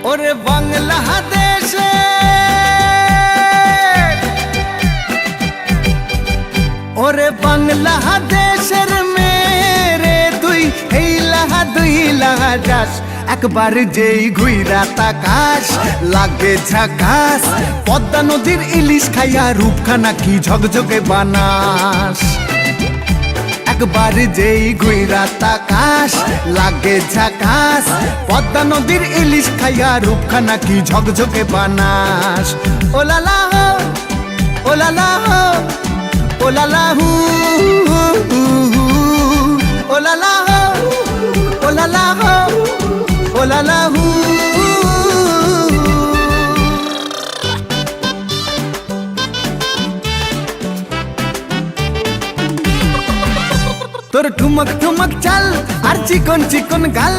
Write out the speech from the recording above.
ওরে বাংলাদেশে ওরে বাংলাদেশের মেরে তুই দুই লাহা যাস একবার যেই ঘুইরা তাকাস লাগে ঝাকাস পদ্মা নদীর ইলিশ খাইয়া রূপখানা কি ঝকঝকে বানাস একবার যেই ঘুইরা তাকাস লাগে ঝাকাস পদ্মা নদীর ইলিশ খাইয়া রূপখানা কি ঝকঝকে বানাস ওলালা হো ওলালা হো ওলালা হু ওলালা হো ওলালা হো ওলালা হু তোর ঠুমক ঠুমক চাল আর চিকন চিকন গাল